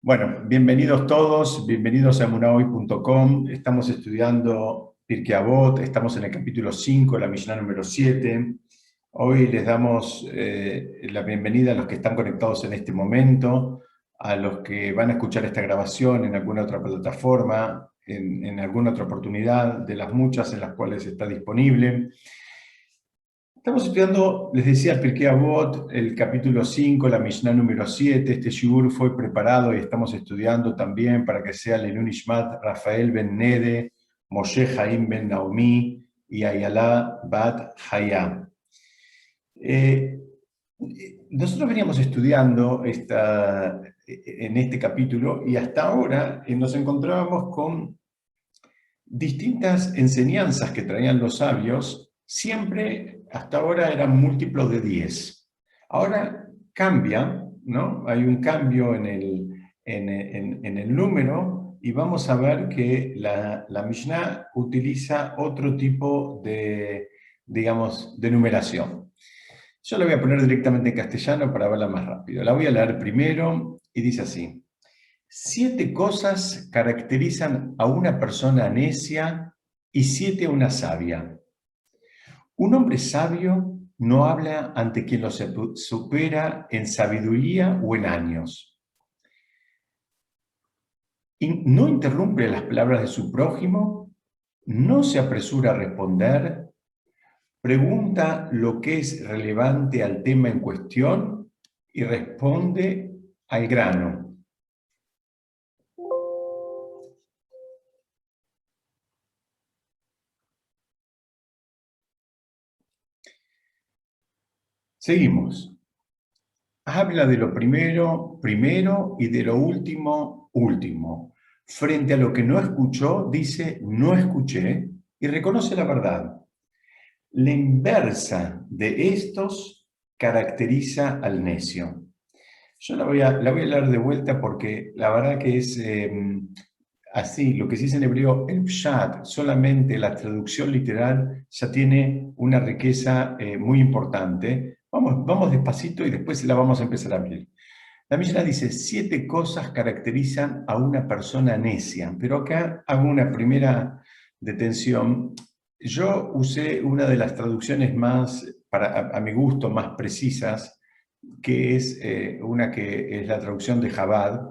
Bueno, bienvenidos todos, bienvenidos a emunahoy.com. Estamos estudiando Pirkei Avot, estamos en el capítulo 5, la Mishnah número 7. Hoy les damos la bienvenida a los que están conectados en este momento, a los que van a escuchar esta grabación en alguna otra plataforma, en alguna otra oportunidad, de las muchas en las cuales está disponible. Estamos estudiando, les decía, el Pirkei Avot, el capítulo 5, la Mishnah número 7. Este shiur fue preparado y estamos estudiando también para que sea Leilun Ishmat Rafael ben Nede, Moshe Haim ben Naomi y Ayala bat Haya. Nosotros veníamos estudiando en este capítulo y hasta ahora nos encontrábamos con distintas enseñanzas que traían los sabios. Siempre hasta ahora eran múltiplos de 10. Ahora cambia, ¿no? Hay un cambio en el número y vamos a ver que la Mishnah utiliza otro tipo de, digamos, de numeración. Yo la voy a poner directamente en castellano para verla más rápido. La voy a leer primero y dice así: 7 cosas caracterizan a una persona necia y 7 a una sabia. Un hombre sabio no habla ante quien lo supera en sabiduría o en años. No interrumpe las palabras de su prójimo, no se apresura a responder, pregunta lo que es relevante al tema en cuestión y responde al grano. Seguimos. Habla de lo primero, primero, y de lo último, último. Frente a lo que no escuchó, dice no escuché y reconoce la verdad. La inversa de estos caracteriza al necio. Yo la voy a leer de vuelta porque la verdad que es así, lo que se dice en hebreo, el pshat, solamente la traducción literal ya tiene una riqueza muy importante. Vamos despacito y después la vamos a empezar a abrir. La Mishnah dice, 7 cosas caracterizan a una persona necia, pero acá hago una primera detención. Yo usé una de las traducciones más, a mi gusto, más precisas, que es una que es la traducción de Chabad.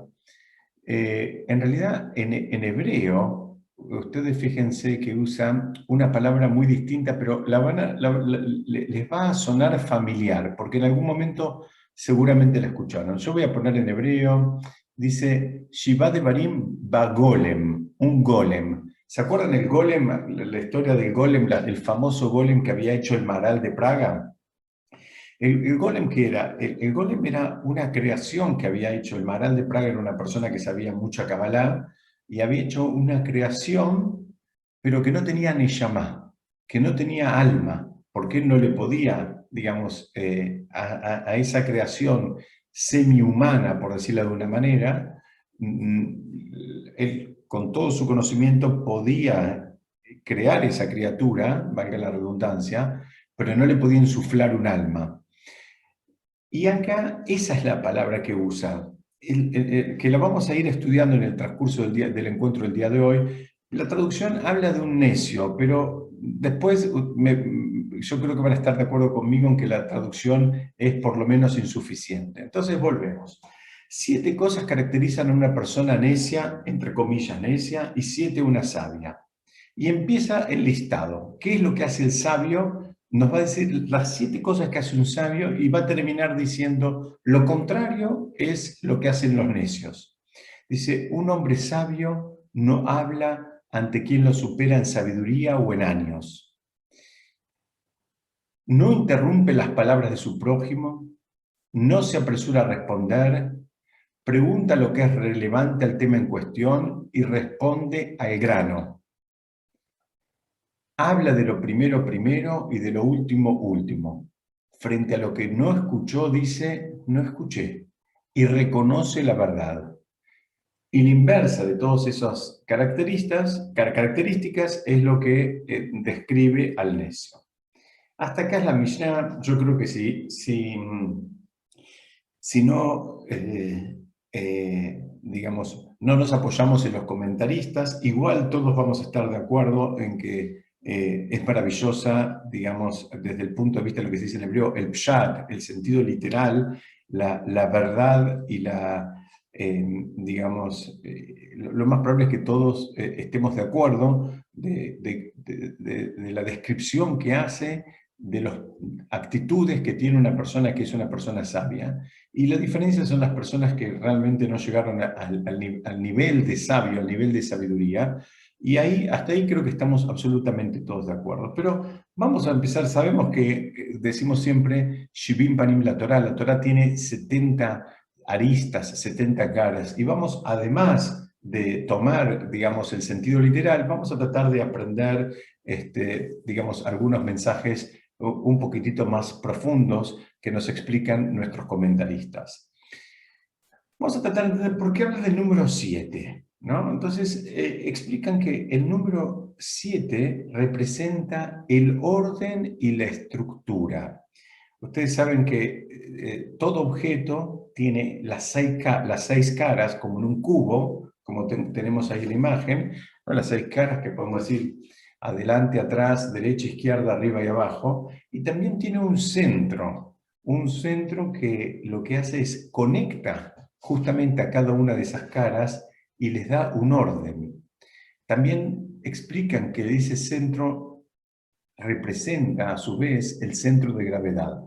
En realidad, en hebreo, ustedes fíjense que usan una palabra muy distinta, pero les va a sonar familiar, porque en algún momento seguramente la escucharon. Yo voy a poner en hebreo, dice, Shiva de Barim ba golem, un golem. ¿Se acuerdan el golem, la historia del golem, el famoso golem que había hecho el Maral de Praga? El golem, ¿qué era? El golem era una creación que había hecho el Maharal de Praga, era una persona que sabía mucha Kabbalah, y había hecho una creación, pero que no tenía neshama, que no tenía alma, porque él no le podía, digamos, a esa creación semi-humana, por decirlo de una manera, él con todo su conocimiento podía crear esa criatura, valga la redundancia, pero no le podía insuflar un alma. Y acá esa es la palabra que usa, que la vamos a ir estudiando en el transcurso del encuentro del día de hoy. La traducción habla de un necio, pero después yo creo que van a estar de acuerdo conmigo en que la traducción es por lo menos insuficiente. Entonces volvemos. 7 cosas caracterizan a una persona necia, entre comillas necia, y 7 una sabia. Y empieza el listado. ¿Qué es lo que hace el sabio? Nos va a decir las 7 cosas que hace un sabio y va a terminar diciendo lo contrario es lo que hacen los necios. Dice, un hombre sabio no habla ante quien lo supera en sabiduría o en años. No interrumpe las palabras de su prójimo, no se apresura a responder, pregunta lo que es relevante al tema en cuestión y responde al grano. Habla de lo primero primero y de lo último último. Frente a lo que no escuchó, dice, no escuché, y reconoce la verdad. Y la inversa de todas esas características es lo que describe al necio. Hasta acá es la Mishnah. Yo creo que si no digamos, no nos apoyamos en los comentaristas, igual todos vamos a estar de acuerdo en que es maravillosa, digamos, desde el punto de vista de lo que se dice en hebreo, el pshat, el sentido literal, la verdad y digamos, lo más probable es que todos estemos de acuerdo de la descripción que hace de las actitudes que tiene una persona que es una persona sabia. Y la diferencia son las personas que realmente no llegaron al nivel de sabio, al nivel de sabiduría, y ahí, hasta ahí creo que estamos absolutamente todos de acuerdo. Pero vamos a empezar, sabemos que decimos siempre, Shivim Panim la Torah tiene 70 aristas, 70 caras, y vamos además de tomar, digamos, el sentido literal, vamos a tratar de aprender, digamos, algunos mensajes un poquitito más profundos que nos explican nuestros comentaristas. Vamos a tratar de entender por qué habla del número 7, ¿no? Entonces, explican que el número 7 representa el orden y la estructura. Ustedes saben que todo objeto tiene las seis caras, como en un cubo, como tenemos ahí la imagen, ¿no? Las 6 caras que podemos decir adelante, atrás, derecha, izquierda, arriba y abajo, y también tiene un centro que lo que hace es conecta justamente a cada una de esas caras y les da un orden. También explican que ese centro representa a su vez el centro de gravedad.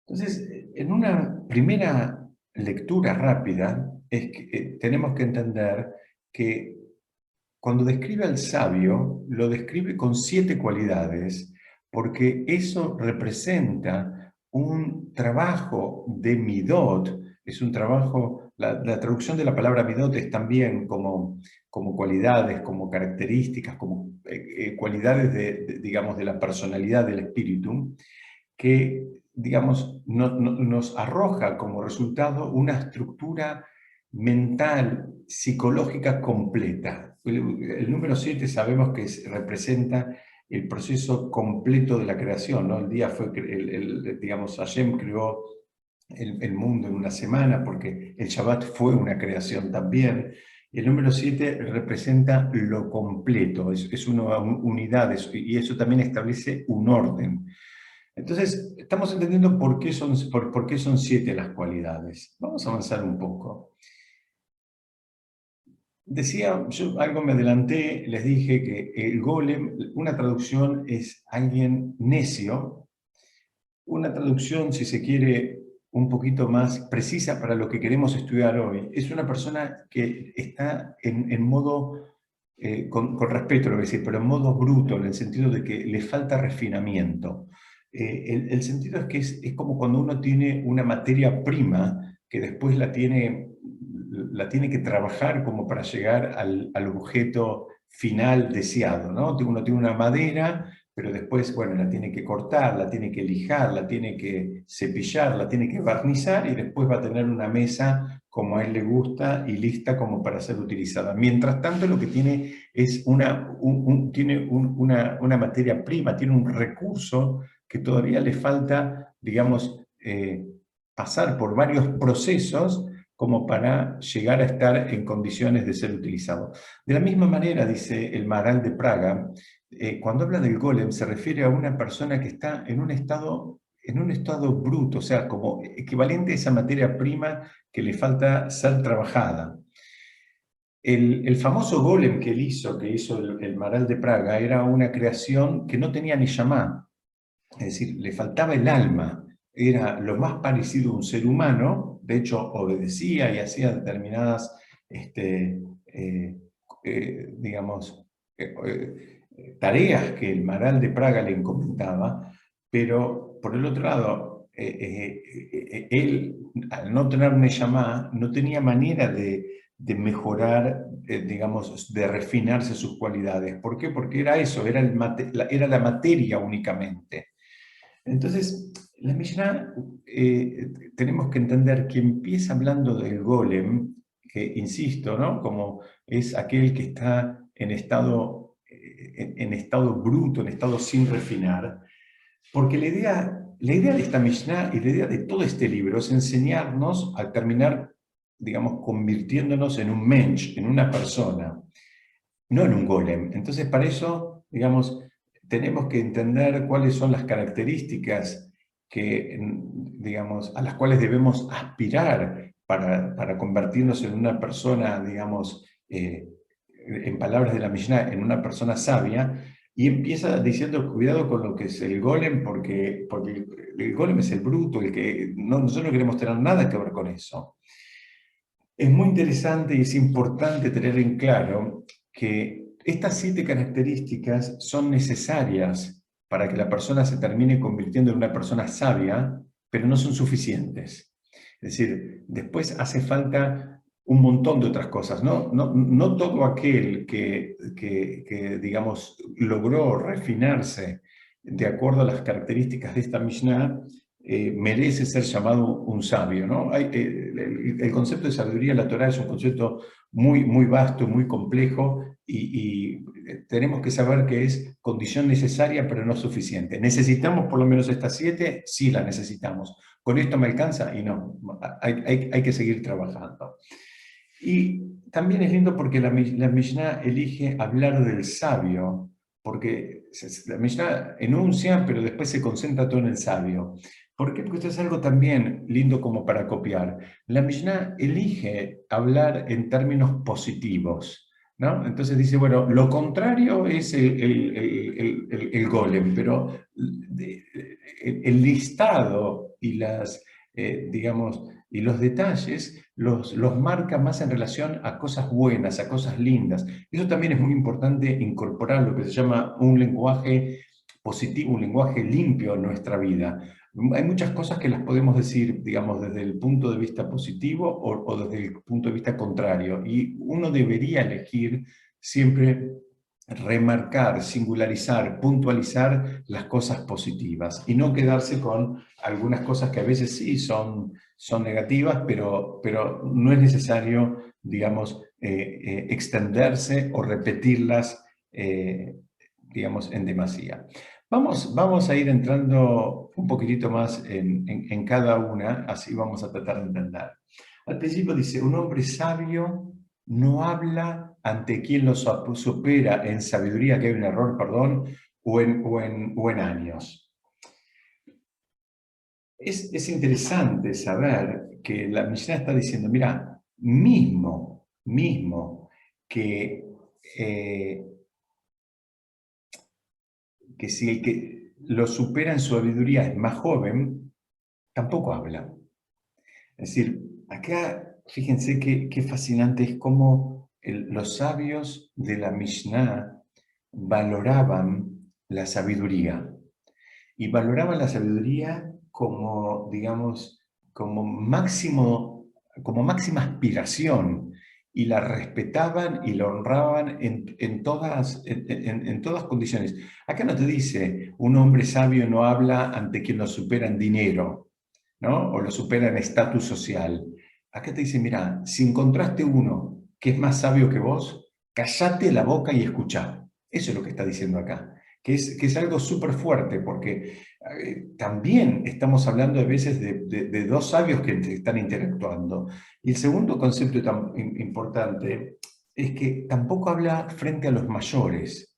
Entonces, en una primera lectura rápida, tenemos que entender que cuando describe al sabio, lo describe con 7 cualidades, porque eso representa un trabajo de midot, es un trabajo, la traducción de la palabra midot es también como cualidades, como características, como cualidades digamos, de la personalidad del espíritu, que, digamos, nos arroja como resultado una estructura mental, psicológica completa. El número 7 sabemos que representa el proceso completo de la creación, ¿no? El día fue, digamos, Hashem creó el mundo en una semana, porque el Shabbat fue una creación también. El número 7 representa lo completo, es una unidad, y eso también establece un orden. Entonces, estamos entendiendo por qué son 7 las cualidades. Vamos a avanzar un poco. Decía, yo algo me adelanté, les dije que el golem, una traducción es alguien necio, una traducción, si se quiere, un poquito más precisa para lo que queremos estudiar hoy, es una persona que está en modo, con respeto lo voy a decir, pero en modo bruto, en el sentido de que le falta refinamiento. El sentido es que es como cuando uno tiene una materia prima que después la tiene que trabajar como para llegar al objeto final deseado, ¿no? Uno tiene una madera, pero después, bueno, la tiene que cortar, la tiene que lijar, la tiene que cepillar, la tiene que barnizar y después va a tener una mesa como a él le gusta y lista como para ser utilizada. Mientras tanto, lo que tiene es una materia prima, tiene un recurso que todavía le falta, digamos, pasar por varios procesos como para llegar a estar en condiciones de ser utilizado. De la misma manera, dice el Maharal de Praga, cuando habla del golem se refiere a una persona que está en un estado bruto, o sea, como equivalente a esa materia prima que le falta ser trabajada. El famoso golem que hizo el Maharal de Praga, era una creación que no tenía ni llamá, es decir, le faltaba el alma, era lo más parecido a un ser humano, de hecho obedecía y hacía determinadas, digamos, tareas que el Maharal de Praga le encomendaba, pero por el otro lado, él, al no tener Neshama, no tenía manera de mejorar, digamos, de refinarse sus cualidades. ¿Por qué? Porque era eso, era la materia únicamente. Entonces, la Mishnah, tenemos que entender que empieza hablando del golem, que insisto, ¿no? Como es aquel que está en estado bruto, en estado sin refinar, porque la idea de esta Mishnah y la idea de todo este libro es enseñarnos a terminar digamos, convirtiéndonos en un mensch, en una persona, no en un golem. Entonces, para eso, digamos, tenemos que entender cuáles son las características que, digamos, a las cuales debemos aspirar para convertirnos en una persona, digamos, en palabras de la Mishnah, en una persona sabia, y empieza diciendo, cuidado con lo que es el golem, porque el golem es el bruto, el que nosotros no queremos tener nada que ver con eso. Es muy interesante y es importante tener en claro que estas 7 características son necesarias para que la persona se termine convirtiendo en una persona sabia, pero no son suficientes. Es decir, después hace falta un montón de otras cosas. No todo aquel que, digamos, logró refinarse de acuerdo a las características de esta Mishnah merece ser llamado un sabio, ¿no? El concepto de sabiduría en la Torá es un concepto muy, muy vasto, muy complejo, y tenemos que saber que es condición necesaria, pero no suficiente. ¿Necesitamos por lo menos estas 7? Sí, las necesitamos. ¿Con esto me alcanza? Y no, hay que seguir trabajando. Y también es lindo porque la Mishnah elige hablar del sabio, porque la Mishnah enuncia, pero después se concentra todo en el sabio. ¿Por qué? Porque esto es algo también lindo como para copiar. La Mishnah elige hablar en términos positivos, ¿no? Entonces dice, bueno, lo contrario es el golem, pero el listado y digamos, y los detalles los marca más en relación a cosas buenas, a cosas lindas. Eso también es muy importante incorporar lo que se llama un lenguaje positivo, un lenguaje limpio en nuestra vida. Hay muchas cosas que las podemos decir, digamos, desde el punto de vista positivo o desde el punto de vista contrario, y uno debería elegir siempre remarcar, singularizar, puntualizar las cosas positivas y no quedarse con algunas cosas que a veces sí son negativas, pero no es necesario, digamos, extenderse o repetirlas, digamos, en demasía. Vamos a ir entrando un poquitito más en cada una, así vamos a tratar de entender. Al principio dice, un hombre sabio no habla ante quien lo supera en sabiduría, que hay un error, perdón, o en años. Es interesante saber que la Mishnah está diciendo, mira, mismo que, eh, que si el que lo supera en sabiduría es más joven, tampoco habla. Es decir, acá fíjense qué fascinante es cómo los sabios de la Mishnah valoraban la sabiduría. Y valoraban la sabiduría como, digamos, como máxima aspiración, y la respetaban y la honraban en todas condiciones. Acá no te dice, un hombre sabio no habla ante quien lo supera en dinero, ¿no? O lo supera en estatus social. Acá te dice, mira, si encontraste uno que es más sabio que vos, callate la boca y escuchá. Eso es lo que está diciendo acá, que es algo súper fuerte, porque también estamos hablando a veces de dos sabios que están interactuando. Y el segundo concepto tan importante es que tampoco habla frente a los mayores.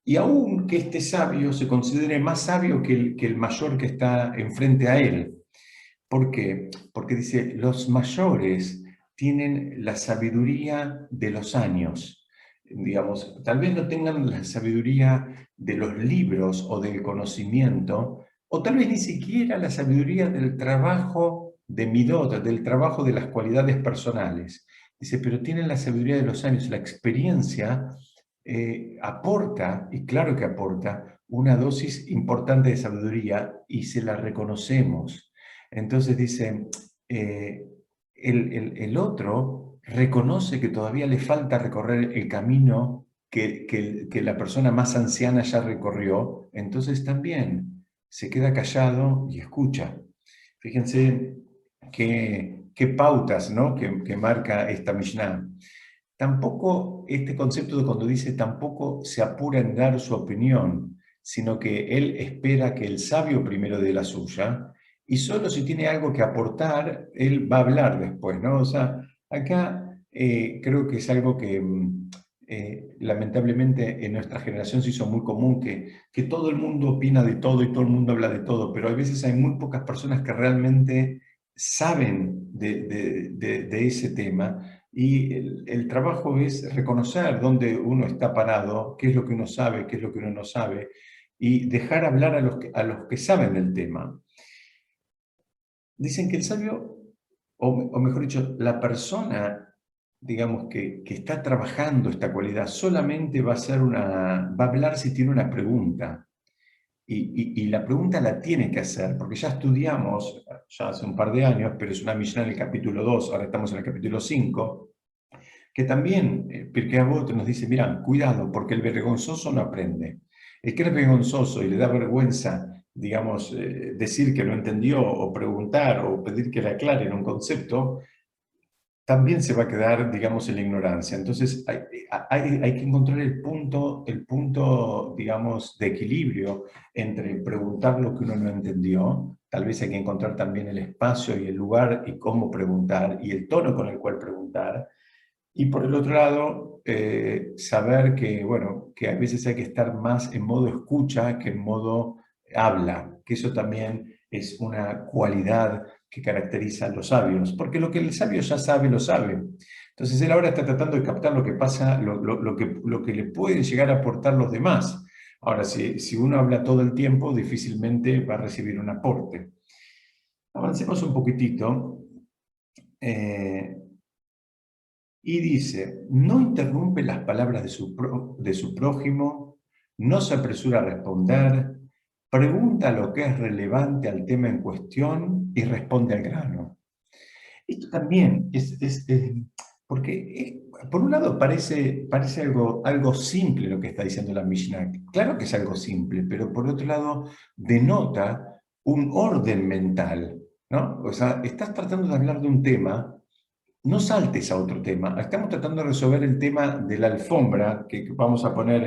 Y aún que este sabio se considere más sabio que el mayor que está enfrente a él. ¿Por qué? Porque dice, los mayores tienen la sabiduría de los años. Digamos, tal vez no tengan la sabiduría de los libros o del conocimiento, o tal vez ni siquiera la sabiduría del trabajo de Midot, del trabajo de las cualidades personales. Dice, pero tienen la sabiduría de los años, la experiencia aporta, y claro que aporta, una dosis importante de sabiduría y se la reconocemos. Entonces dice, el otro reconoce que todavía le falta recorrer el camino que la persona más anciana ya recorrió, entonces también se queda callado y escucha. Fíjense qué pautas, ¿no?, que marca esta Mishnah. Tampoco este concepto de cuando dice tampoco se apura en dar su opinión, sino que él espera que el sabio primero dé la suya, y solo si tiene algo que aportar, él va a hablar después, ¿no? O sea, Acá creo que es algo que lamentablemente en nuestra generación se hizo muy común, que todo el mundo opina de todo y todo el mundo habla de todo, pero a veces hay muy pocas personas que realmente saben de ese tema, y el trabajo es reconocer dónde uno está parado, qué es lo que uno sabe, qué es lo que uno no sabe, y dejar hablar a los que saben del tema. Dicen que el sabio, o mejor dicho, la persona, digamos, que está trabajando esta cualidad, solamente va a va a hablar si tiene una pregunta. Y la pregunta la tiene que hacer, porque ya estudiamos, ya hace un par de años, pero es una misión en el capítulo 2, ahora estamos en el capítulo 5, que también Pirkei Avot nos dice, mira, cuidado, porque el vergonzoso no aprende. El que es vergonzoso y le da vergüenza, digamos, decir que no entendió, o preguntar, o pedir que le aclaren un concepto, también se va a quedar, digamos, en la ignorancia. Entonces, hay que encontrar el punto, digamos, de equilibrio entre preguntar lo que uno no entendió. Tal vez hay que encontrar también el espacio y el lugar y cómo preguntar y el tono con el cual preguntar. Y por el otro lado, saber que, bueno, que a veces hay que estar más en modo escucha que en modo habla, que eso también es una cualidad que caracteriza a los sabios, porque lo que el sabio ya sabe, lo sabe. Entonces él ahora está tratando de captar lo que pasa, lo que le pueden llegar a aportar los demás. Ahora, si uno habla todo el tiempo, difícilmente va a recibir un aporte. Avancemos un poquitito. Eh, Y dice, no interrumpe las palabras de su prójimo, no se apresura a responder, pregunta lo que es relevante al tema en cuestión y responde al grano. Esto también porque por un lado parece algo simple lo que está diciendo la Mishnah. Claro que es algo simple, pero por otro lado denota un orden mental, ¿no? O sea, estás tratando de hablar de un tema, no saltes a otro tema. Estamos tratando de resolver el tema de la alfombra que vamos a poner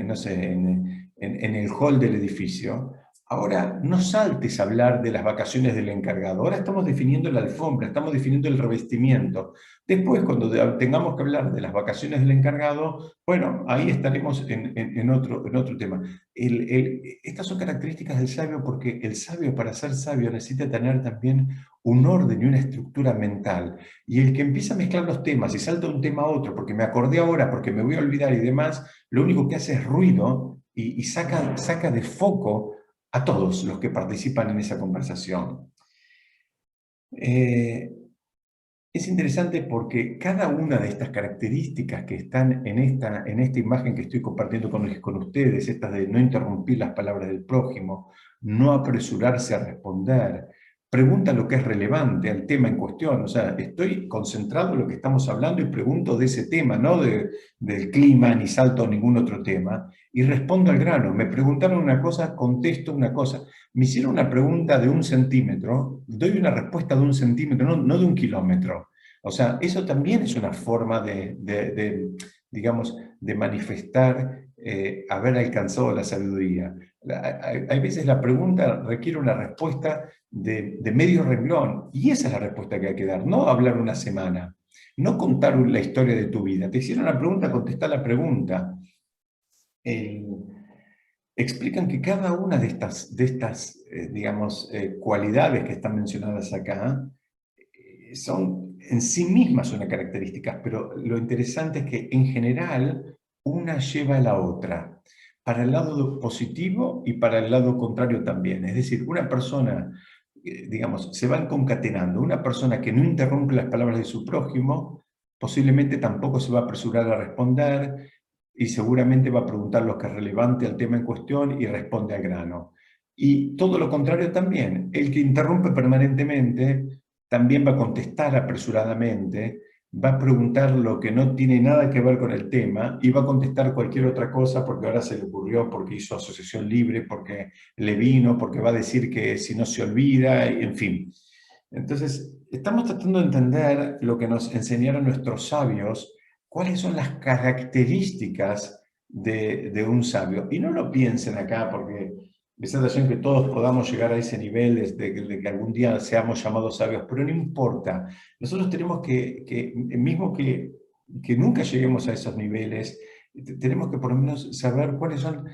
no sé, en el hall del edificio. Ahora no saltes a hablar de las vacaciones del encargado. Ahora estamos definiendo la alfombra, estamos definiendo el revestimiento. Después, cuando tengamos que hablar de las vacaciones del encargado, bueno, ahí estaremos en otro tema. Estas son características del sabio, porque el sabio, para ser sabio, necesita tener también un orden y una estructura mental. Y el que empieza a mezclar los temas y salta de un tema a otro, porque me acordé ahora, porque me voy a olvidar y demás, lo único que hace es ruido y saca de foco a todos los que participan en esa conversación. Es interesante porque cada una de estas características que están en esta imagen que estoy compartiendo con ustedes, estas de no interrumpir las palabras del prójimo, no apresurarse a responder, pregunta lo que es relevante al tema en cuestión. O sea, estoy concentrado en lo que estamos hablando y pregunto de ese tema, no del clima, ni salto a ningún otro tema, y respondo al grano. Me preguntaron una cosa, contesto una cosa. Me hicieron una pregunta de 1 centímetro, doy una respuesta de 1 centímetro, no de 1 kilómetro. O sea, eso también es una forma digamos, de manifestar haber alcanzado la sabiduría. Hay veces la pregunta requiere una respuesta de medio renglón, y esa es la respuesta que hay que dar, no hablar una semana, no contar la historia de tu vida. Te hicieron una pregunta, contestá la pregunta. Explican que cada una de estas digamos, cualidades que están mencionadas acá son en sí mismas una característica, pero lo interesante es que en general una lleva a la otra, para el lado positivo y para el lado contrario también. Es decir, una persona, digamos, se van concatenando. Una persona que no interrumpe las palabras de su prójimo posiblemente tampoco se va a apresurar a responder, y seguramente va a preguntar lo que es relevante al tema en cuestión y responde al grano. Y todo lo contrario también, el que interrumpe permanentemente también va a contestar apresuradamente, va a preguntar lo que no tiene nada que ver con el tema y va a contestar cualquier otra cosa porque ahora se le ocurrió, porque hizo asociación libre, porque le vino, porque va a decir que si no se olvida, en fin. Entonces, estamos tratando de entender lo que nos enseñaron nuestros sabios, cuáles son las características de un sabio. Y no lo piensen acá porque Besat Hashem, que todos podamos llegar a ese nivel de que algún día seamos llamados sabios, pero no importa. Nosotros tenemos mismo que nunca lleguemos a esos niveles, tenemos que por lo menos saber cuáles son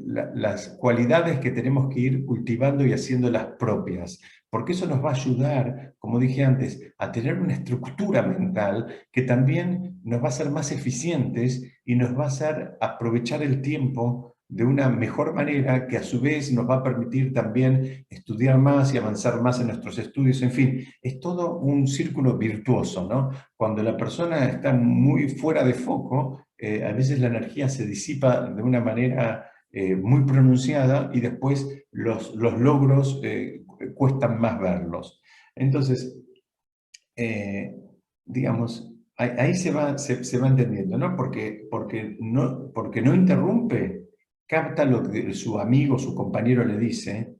las cualidades que tenemos que ir cultivando y haciéndolas propias, porque eso nos va a ayudar, como dije antes, a tener una estructura mental que también nos va a hacer más eficientes y nos va a hacer aprovechar el tiempo de una mejor manera, que a su vez nos va a permitir también estudiar más y avanzar más en nuestros estudios. En fin, es todo un círculo virtuoso, ¿no? Cuando la persona está muy fuera de foco, a veces la energía se disipa de una manera muy pronunciada y después los logros cuestan más verlos. Entonces, digamos, ahí se va entendiendo, ¿no? Porque no interrumpe, capta lo que su amigo, su compañero le dice,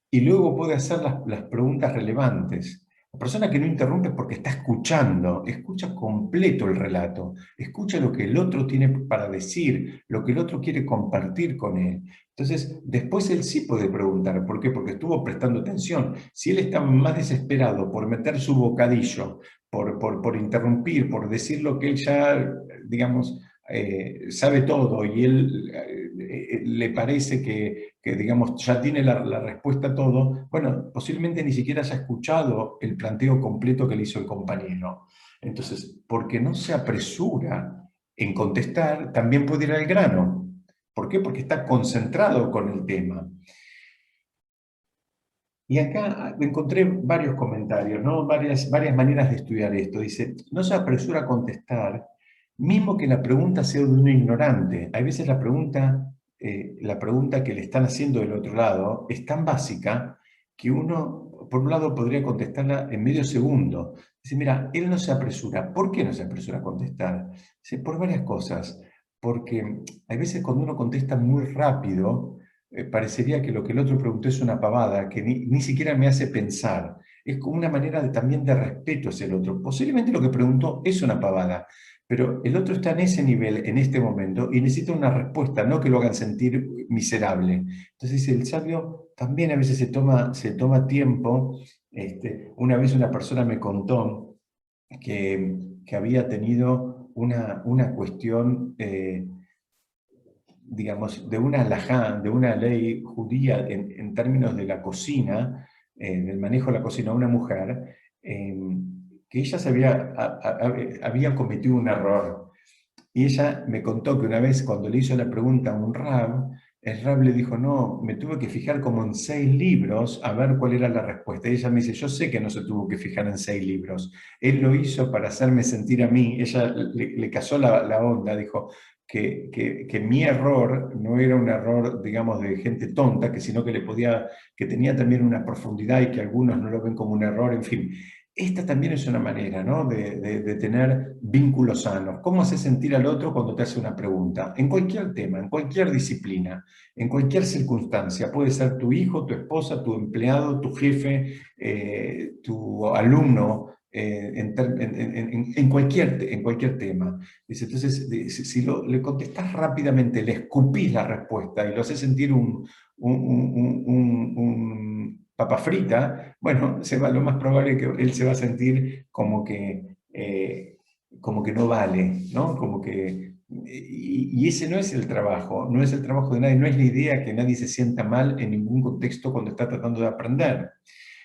y luego puede hacer las preguntas relevantes. La persona que no interrumpe es porque está escuchando, escucha completo el relato, escucha lo que el otro tiene para decir, lo que el otro quiere compartir con él. Entonces, después él sí puede preguntar. ¿Por qué? Porque estuvo prestando atención. Si él está más desesperado por meter su bocadillo, por interrumpir, por decir lo que él ya, digamos, sabe todo y él le parece que, digamos, ya tiene la respuesta a todo, bueno, posiblemente ni siquiera haya escuchado el planteo completo que le hizo el compañero. Entonces, porque no se apresura en contestar, también puede ir al grano. ¿Por qué? Porque está concentrado con el tema. Y acá encontré varios comentarios, ¿no? Varias maneras de estudiar esto. Dice, no se apresura a contestar, mismo que la pregunta sea de un ignorante. Hay veces la pregunta que le están haciendo del otro lado es tan básica que uno, por un lado, podría contestarla en medio segundo. Dice, mira, él no se apresura. ¿Por qué no se apresura a contestar? Dice, por varias cosas. Porque hay veces cuando uno contesta muy rápido, parecería que lo que el otro preguntó es una pavada, que ni siquiera me hace pensar. Es como una manera también de respeto hacia el otro. Posiblemente lo que preguntó es una pavada, pero el otro está en ese nivel, en este momento, y necesita una respuesta, no que lo hagan sentir miserable. Entonces el sabio también a veces se toma tiempo. Una vez una persona me contó que había tenido una cuestión, digamos, de una halajá, de una ley judía en términos de la cocina, del manejo de la cocina, una mujer, que ella había cometido un error. Y ella me contó que una vez cuando le hizo la pregunta a un rab, el rab le dijo, no, me tuve que fijar como en 6 libros a ver cuál era la respuesta. Y ella me dice, yo sé que no se tuvo que fijar en 6 libros. Él lo hizo para hacerme sentir a mí. Ella le casó la onda, dijo que mi error no era un error, digamos, de gente tonta, sino que tenía también una profundidad y que algunos no lo ven como un error, en fin. Esta también es una manera, ¿no?, de tener vínculos sanos. ¿Cómo haces sentir al otro cuando te hace una pregunta? En cualquier tema, en cualquier disciplina, en cualquier circunstancia. Puede ser tu hijo, tu esposa, tu empleado, tu jefe, tu alumno, en cualquier tema. Dice, entonces, si le contestas rápidamente, le escupís la respuesta y lo haces sentir un papa frita, bueno, lo más probable es que él se va a sentir como que no vale, ¿no? Y ese no es el trabajo, no es el trabajo de nadie, no es la idea que nadie se sienta mal en ningún contexto cuando está tratando de aprender.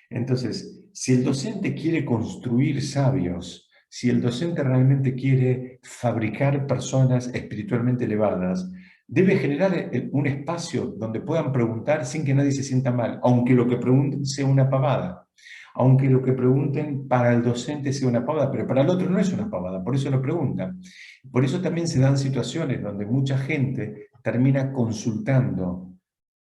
Entonces, si el docente quiere construir sabios, si el docente realmente quiere fabricar personas espiritualmente elevadas, debe generar un espacio donde puedan preguntar sin que nadie se sienta mal, aunque lo que pregunten sea una pavada, aunque lo que pregunten para el docente sea una pavada, pero para el otro no es una pavada, por eso lo preguntan. Por eso también se dan situaciones donde mucha gente termina consultando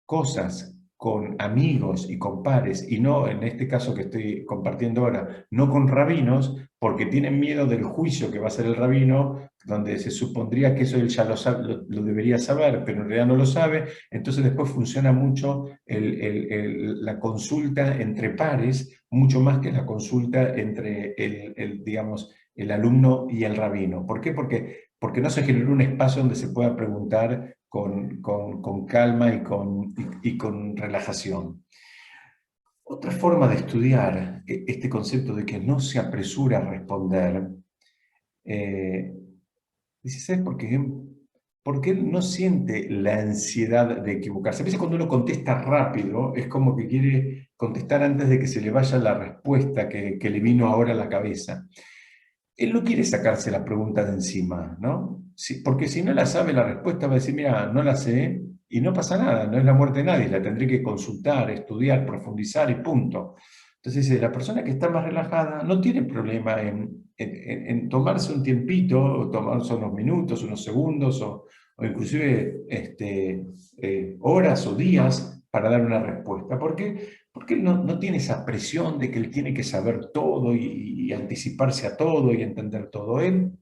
cosas con amigos y con pares, y no en este caso que estoy compartiendo ahora, no con rabinos, porque tienen miedo del juicio que va a hacer el rabino, donde se supondría que eso él ya lo debería saber, pero en realidad no lo sabe. Entonces después funciona mucho la consulta entre pares, mucho más que la consulta entre digamos, el alumno y el rabino. ¿Por qué? Porque no se generó un espacio donde se pueda preguntar con calma y con relajación. Otra forma de estudiar este concepto de que no se apresura a responder, dice, ¿sabes por qué? Porque él no siente la ansiedad de equivocarse. A veces cuando uno contesta rápido, es como que quiere contestar antes de que se le vaya la respuesta que le vino ahora a la cabeza. Él no quiere sacarse la pregunta de encima, ¿no? Porque si no la sabe la respuesta va a decir, mira, no la sé y no pasa nada, no es la muerte de nadie, la tendré que consultar, estudiar, profundizar y punto. Entonces, la persona que está más relajada no tiene problema en tomarse un tiempito, o tomarse unos minutos, unos segundos, o inclusive horas o días para dar una respuesta. ¿Por qué? Porque él no tiene esa presión de que él tiene que saber todo y anticiparse a todo y entender todo. Él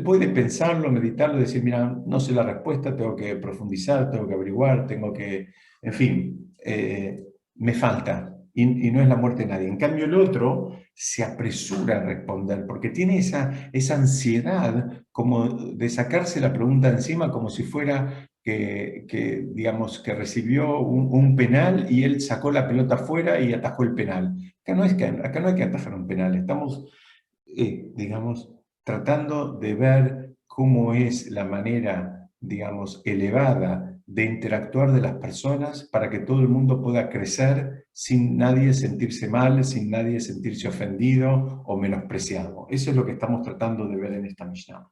puede pensarlo, meditarlo, decir, mira, no sé la respuesta, tengo que profundizar, tengo que averiguar, tengo que, en fin, me falta. Y no es la muerte de nadie. En cambio, el otro se apresura a responder porque tiene esa ansiedad como de sacarse la pregunta encima como si fuera digamos, que recibió un penal y él sacó la pelota afuera y atajó el penal. Acá no hay que atajar un penal, estamos, digamos, tratando de ver cómo es la manera, digamos, elevada de interactuar de las personas para que todo el mundo pueda crecer sin nadie sentirse mal, sin nadie sentirse ofendido o menospreciado. Eso es lo que estamos tratando de ver en esta Mishnah.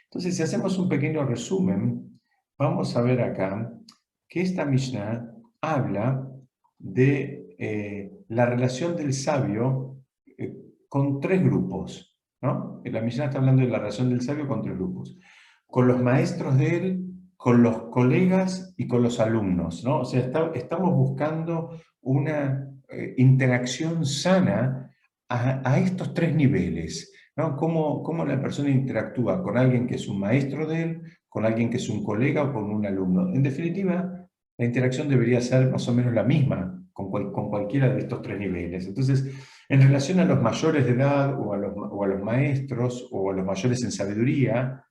Entonces, si hacemos un pequeño resumen, vamos a ver acá que esta Mishnah habla de la relación del sabio con tres grupos, ¿no? La Mishnah está hablando de la relación del sabio con tres grupos. Con los maestros de él, con los colegas y con los alumnos, ¿no? O sea, estamos buscando una interacción sana a estos tres niveles, ¿no? Cómo la persona interactúa con alguien que es un maestro de él, con alguien que es un colega o con un alumno. En definitiva, la interacción debería ser más o menos la misma con cualquiera de estos tres niveles. Entonces, en relación a los mayores de edad o a los maestros o a los mayores en sabiduría,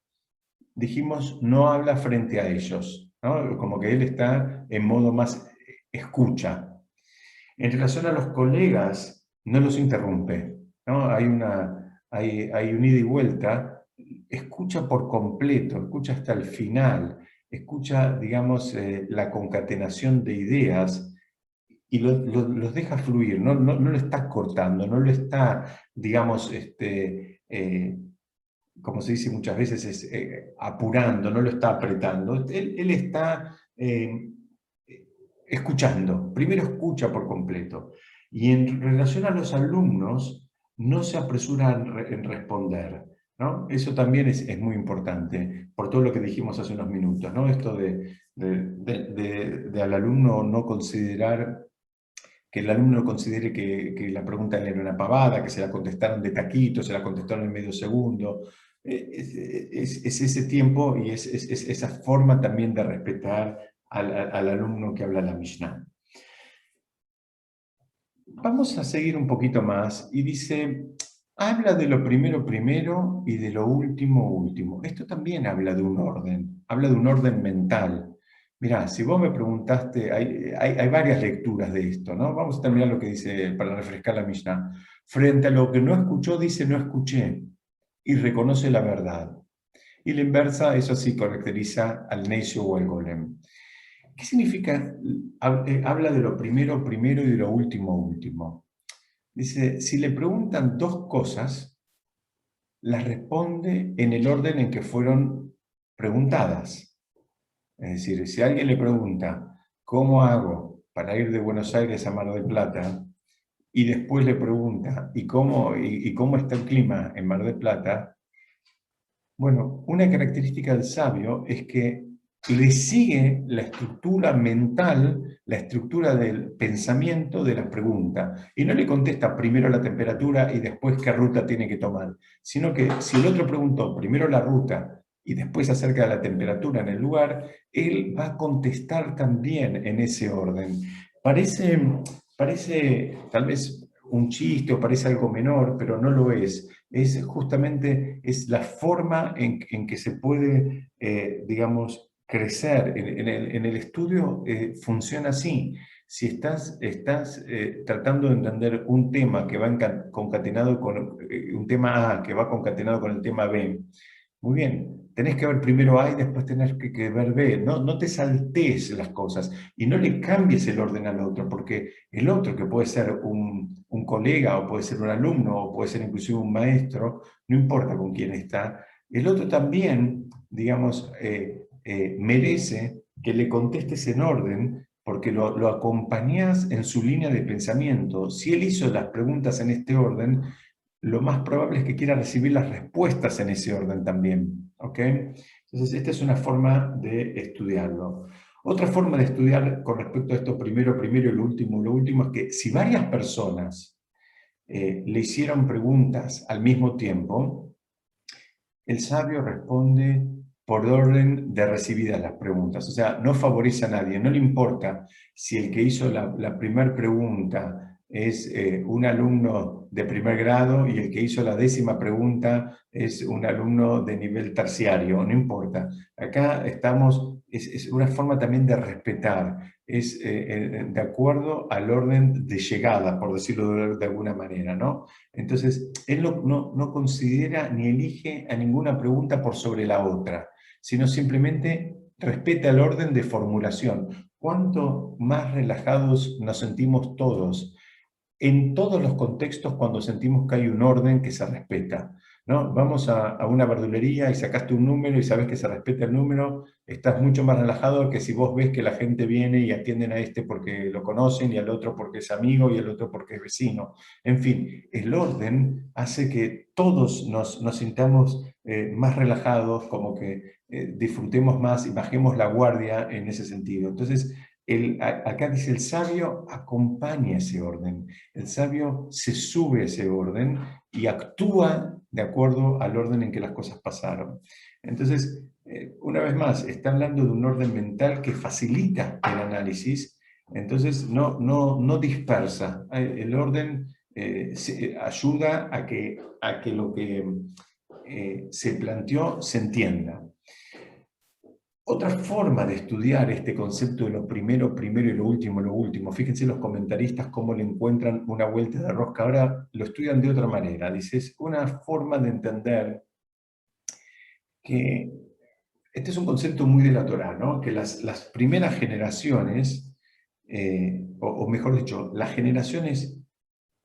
dijimos, no habla frente a ellos, ¿no? Como que él está en modo más escucha. En relación a los colegas, no los interrumpe, ¿no? Hay un ida y vuelta, escucha por completo, escucha hasta el final, escucha, digamos, la concatenación de ideas y los deja fluir, no lo está cortando, no lo está, digamos, como se dice muchas veces, apurando, no lo está apretando. Él está escuchando, primero escucha por completo. Y en relación a los alumnos, no se apresura en responder, ¿no? Eso también es muy importante, por todo lo que dijimos hace unos minutos, ¿no? Esto de al alumno no considerar, que el alumno considere que la pregunta era una pavada, que se la contestaron de taquito, se la contestaron en medio segundo. Es ese tiempo y es esa forma también de respetar al alumno que habla la Mishnah. Vamos a seguir un poquito más y dice, habla de lo primero primero y de lo último último. Esto también habla de un orden mental. Mirá, si vos me preguntaste, hay varias lecturas de esto, ¿no? Vamos a terminar lo que dice, para refrescar la Mishnah. Frente a lo que no escuchó, dice no escuché, y reconoce la verdad. Y la inversa, eso sí caracteriza al necio o al golem. ¿Qué significa? Habla de lo primero primero y de lo último último. Dice, si le preguntan dos cosas, las responde en el orden en que fueron preguntadas. Es decir, si alguien le pregunta, ¿cómo hago para ir de Buenos Aires a Mar del Plata? Y después le pregunta, ¿y cómo está el clima en Mar del Plata? Bueno, una característica del sabio es que le sigue la estructura mental, la estructura del pensamiento de la pregunta. Y no le contesta primero la temperatura y después qué ruta tiene que tomar, sino que si el otro preguntó primero la ruta y después acerca de la temperatura en el lugar, él va a contestar también en ese orden. Parece tal vez un chiste o parece algo menor, pero no lo es. Es justamente es la forma en que se puede, digamos, crecer. En el estudio funciona así. Si estás tratando de entender un tema que va concatenado con un tema A que va concatenado con el tema B, muy bien, tenés que ver primero A y después tenés que ver B. No te saltees las cosas y no le cambies el orden al otro, porque el otro, que puede ser un colega o puede ser un alumno o puede ser inclusive un maestro, no importa con quién está, el otro también, digamos, merece que le contestes en orden porque lo acompañás en su línea de pensamiento. Si él hizo las preguntas en este orden, lo más probable es que quiera recibir las respuestas en ese orden también. ¿Ok? Entonces, esta es una forma de estudiarlo. Otra forma de estudiar con respecto a esto primero y lo último es que si varias personas le hicieron preguntas al mismo tiempo, el sabio responde por orden de recibidas las preguntas. O sea, no favorece a nadie, no le importa si el que hizo la primera pregunta es un alumno de primer grado y el que hizo la 10ª pregunta es un alumno de nivel terciario, no importa. Acá estamos, es una forma también de respetar, es de acuerdo al orden de llegada, por decirlo de alguna manera, ¿no? Entonces, él no considera ni elige a ninguna pregunta por sobre la otra, sino simplemente respeta el orden de formulación. Cuanto más relajados nos sentimos todos en todos los contextos cuando sentimos que hay un orden que se respeta, ¿no? Vamos a una verdulería y sacaste un número y sabes que se respeta el número, estás mucho más relajado que si vos ves que la gente viene y atienden a este porque lo conocen y al otro porque es amigo y al otro porque es vecino. En fin, el orden hace que todos nos sintamos más relajados, como que disfrutemos más y bajemos la guardia en ese sentido. Entonces, acá dice el sabio acompaña ese orden. El sabio se sube a ese orden y actúa de acuerdo al orden en que las cosas pasaron. Entonces, una vez más, está hablando de un orden mental que facilita el análisis, entonces no dispersa. El orden ayuda a que lo que se planteó se entienda. Otra forma de estudiar este concepto de lo primero y lo último, fíjense los comentaristas cómo le encuentran una vuelta de rosca, ahora lo estudian de otra manera, dice, es una forma de entender que este es un concepto muy de la Torá, ¿no? Que las primeras generaciones, o mejor dicho, las generaciones,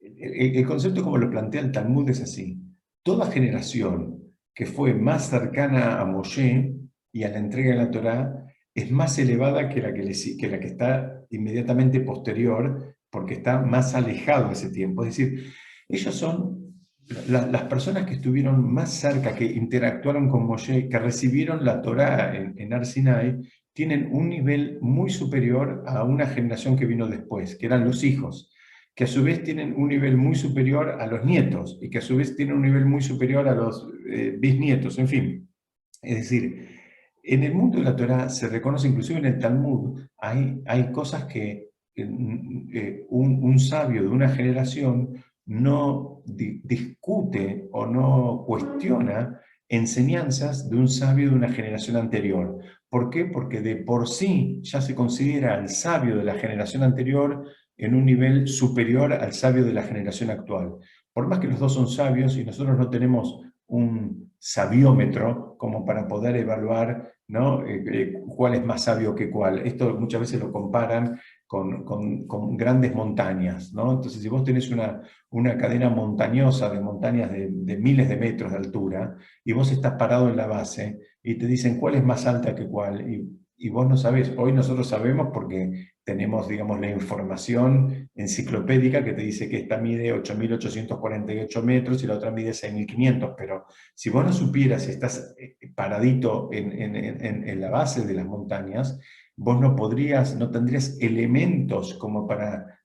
el concepto como lo plantea el Talmud es así, toda generación que fue más cercana a Moshe y a la entrega de la Torá es más elevada que la que está inmediatamente posterior, porque está más alejado de ese tiempo. Es decir, ellos son las personas que estuvieron más cerca, que interactuaron con Moshe, que recibieron la Torá en Har Sinai, tienen un nivel muy superior a una generación que vino después, que eran los hijos, que a su vez tienen un nivel muy superior a los nietos, y que a su vez tienen un nivel muy superior a los bisnietos, en fin. Es decir, en el mundo de la Torá se reconoce, inclusive en el Talmud, hay cosas que un sabio de una generación no discute o no cuestiona enseñanzas de un sabio de una generación anterior. ¿Por qué? Porque de por sí ya se considera al sabio de la generación anterior en un nivel superior al sabio de la generación actual. Por más que los dos son sabios y nosotros no tenemos un sabiómetro como para poder evaluar, ¿no? Cuál es más sabio que cuál. Esto muchas veces lo comparan con grandes montañas, ¿no? Entonces, si vos tenés una cadena montañosa de montañas de miles de metros de altura y vos estás parado en la base y te dicen cuál es más alta que cuál y vos no sabés, hoy nosotros sabemos porque tenemos, digamos, la información enciclopédica que te dice que esta mide 8.848 metros y la otra mide 6.500, pero si vos no supieras si estás paradito en la base de las montañas, vos no tendrías elementos como para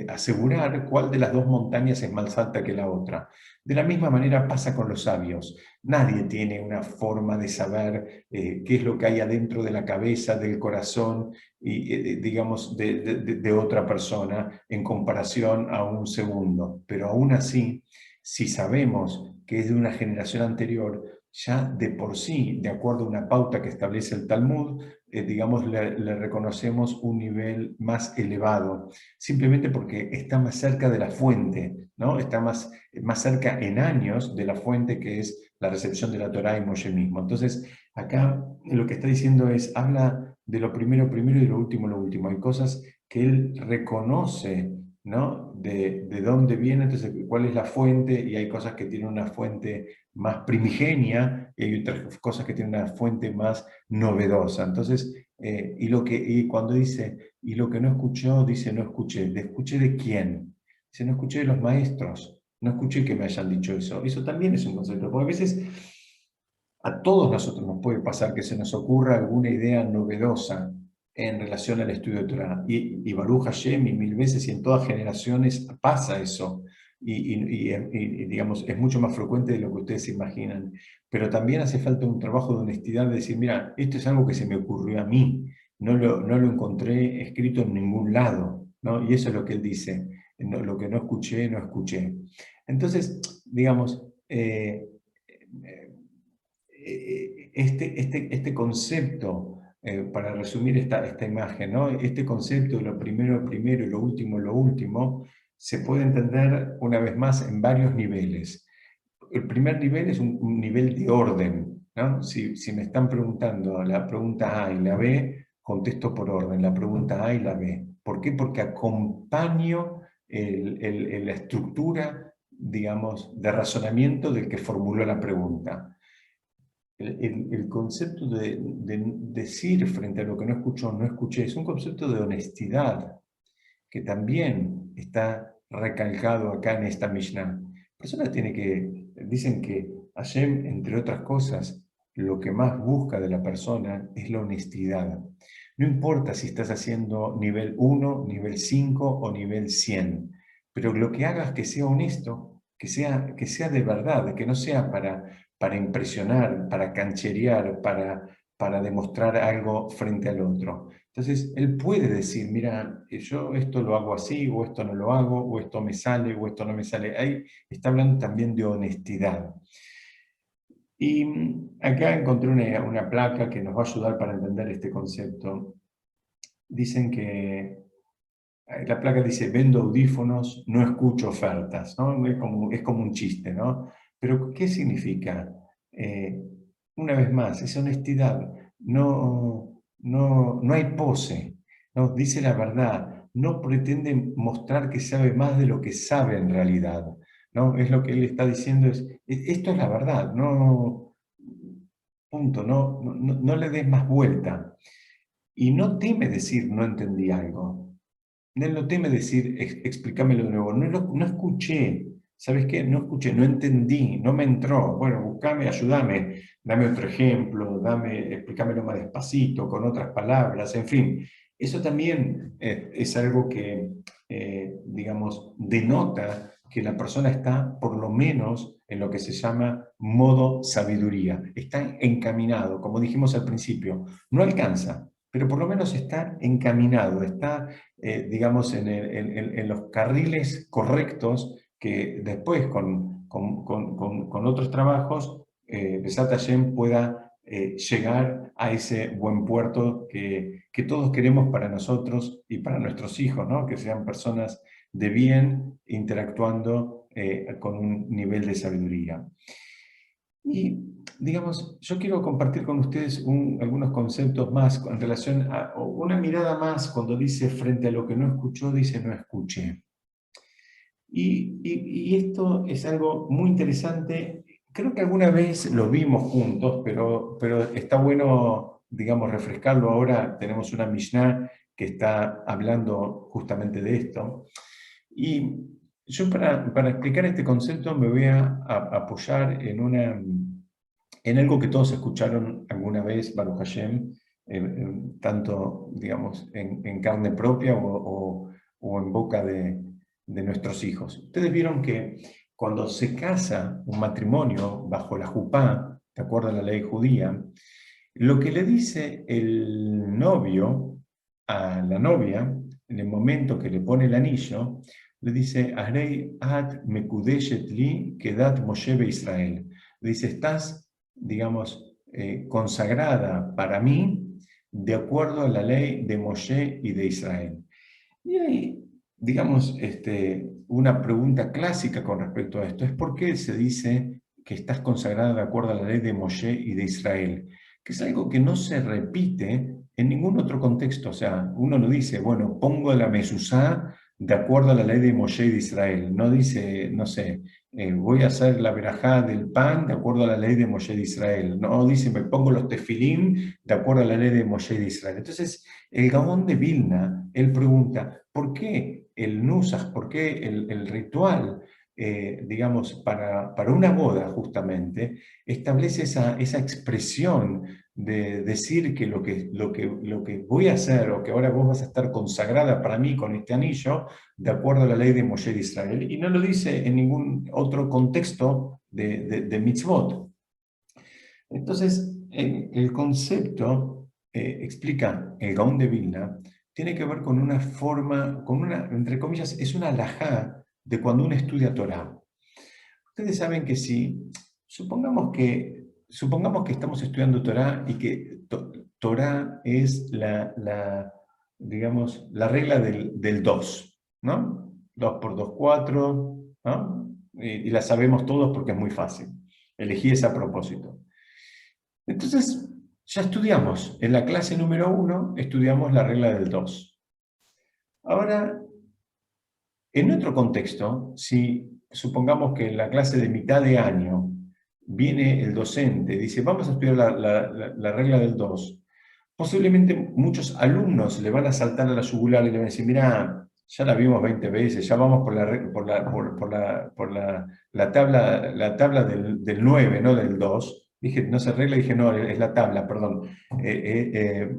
asegurar cuál de las dos montañas es más alta que la otra. De la misma manera pasa con los sabios. Nadie tiene una forma de saber qué es lo que hay adentro de la cabeza, del corazón, y, digamos, de otra persona en comparación a un segundo. Pero aún así, si sabemos que es de una generación anterior, ya de por sí, de acuerdo a una pauta que establece el Talmud, digamos, le reconocemos un nivel más elevado, simplemente porque está más cerca de la fuente, ¿no? Está más cerca en años de la fuente que es la recepción de la Torá y Moshe mismo. Entonces, acá lo que está diciendo es, habla de lo primero primero y de lo último lo último. Hay cosas que él reconoce, ¿no? De dónde viene, entonces cuál es la fuente, y hay cosas que tienen una fuente más primigenia y hay otras cosas que tienen una fuente más novedosa. Entonces, y cuando dice, y lo que no escuchó, dice, no escuché. ¿De escuché de quién? Dice, no escuché de los maestros, no escuché que me hayan dicho eso. Eso también es un concepto, porque a veces a todos nosotros nos puede pasar que se nos ocurra alguna idea novedosa en relación al estudio de Torah. Y Baruch Hashem, y mil veces y en todas generaciones pasa eso. Digamos, es mucho más frecuente de lo que ustedes se imaginan. Pero también hace falta un trabajo de honestidad, de decir, mira, esto es algo que se me ocurrió a mí, no lo encontré escrito en ningún lado, ¿no? Y eso es lo que él dice, lo que no escuché, no escuché. Entonces, digamos, este concepto, para resumir esta imagen, ¿no? Este concepto de lo primero primero y lo último, se puede entender una vez más en varios niveles. El primer nivel es un nivel de orden, ¿no? Si me están preguntando la pregunta A y la B, contesto por orden, la pregunta A y la B. ¿Por qué? Porque acompaño la estructura, digamos, de razonamiento del que formuló la pregunta. El concepto de decir frente a lo que no escuchó, no escuché, es un concepto de honestidad que también está recalcado acá en esta Mishnah. Personas dicen que Hashem, entre otras cosas, lo que más busca de la persona es la honestidad. No importa si estás haciendo nivel 1, nivel 5 o nivel 100, pero lo que hagas que sea honesto, que sea de verdad, que no sea para impresionar, para cancherear, para demostrar algo frente al otro. Entonces, él puede decir, mira, yo esto lo hago así, o esto no lo hago, o esto me sale, o esto no me sale. Ahí está hablando también de honestidad. Y acá encontré una placa que nos va a ayudar para entender este concepto. Dicen que la placa dice, vendo audífonos, no escucho ofertas, ¿no? Es como un chiste, ¿no? Pero, ¿qué significa? Eh, una vez más, es honestidad. No hay pose, ¿no? Dice la verdad, no pretende mostrar que sabe más de lo que sabe en realidad, ¿no? Es lo que él está diciendo, esto es la verdad, no, punto, no le des más vuelta. Y no teme decir, no entendí algo. Él no teme decir, explícamelo de nuevo. No escuché, ¿sabes qué? No escuché, no entendí, no me entró. Bueno, buscame, ayúdame, dame otro ejemplo, explícamelo más despacito, con otras palabras, en fin. Eso también es algo que, digamos, denota que la persona está, por lo menos, en lo que se llama modo sabiduría. Está encaminado, como dijimos al principio, no alcanza, pero por lo menos está encaminado, está digamos, en los carriles correctos que después con otros trabajos, Besat Hashem pueda llegar a ese buen puerto que todos queremos para nosotros y para nuestros hijos, ¿no? Que sean personas de bien interactuando con un nivel de sabiduría. Y, digamos, yo quiero compartir con ustedes algunos conceptos más en relación o una mirada más cuando dice frente a lo que no escuchó, dice no escuché. Y esto es algo muy interesante. Creo que alguna vez lo vimos juntos, pero está bueno, digamos, refrescarlo ahora. Tenemos una Mishnah que está hablando justamente de esto. Y yo para explicar este concepto me voy a apoyar en algo que todos escucharon alguna vez, Baruch Hashem, tanto, digamos, en carne propia o o en boca de nuestros hijos. Ustedes vieron que cuando se casa un matrimonio bajo la jupá, de acuerdo a la ley judía, lo que le dice el novio a la novia, en el momento que le pone el anillo, le dice, Arei ad mekudeshet li kedat Moshe Israel. Le dice, estás, digamos, consagrada para mí de acuerdo a la ley de Moshe y de Israel. Y hay, digamos, una pregunta clásica con respecto a esto, es por qué se dice que estás consagrada de acuerdo a la ley de Moshe y de Israel, que es algo que no se repite en ningún otro contexto. O sea, uno no dice, bueno, pongo la mezuzá de acuerdo a la ley de Moshe y de Israel. No dice, no sé, voy a hacer la verajá del pan de acuerdo a la ley de Moshe de Israel. No dice, me pongo los tefilín de acuerdo a la ley de Moshe de Israel. Entonces, el Gaón de Vilna, él pregunta, ¿por qué el nusach, por qué el ritual, digamos, para una boda justamente, establece esa expresión de decir que lo que voy a hacer, o que ahora vos vas a estar consagrada para mí con este anillo, de acuerdo a la ley de Moshe de Israel, y no lo dice en ningún otro contexto de mitzvot? Entonces, el concepto, explica el Gaón de Vilna, tiene que ver con una forma, entre comillas, es una alajá de cuando uno estudia Torah. Ustedes saben que si, supongamos que estamos estudiando Torah y que Torah es digamos, la regla del 2, ¿no? 2 por 2, 4, ¿no? Y la sabemos todos porque es muy fácil. Elegí esa a propósito. Entonces, ya estudiamos. En la clase número 1 estudiamos la regla del 2. Ahora, en otro contexto, si supongamos que en la clase de mitad de año viene el docente y dice, vamos a estudiar la regla del 2, posiblemente muchos alumnos le van a saltar a la yugular y le van a decir, mira, ya la vimos 20 veces, ya vamos por la tabla del 9, no del 2. Dije, no se arregla, dije, no, es la tabla, perdón.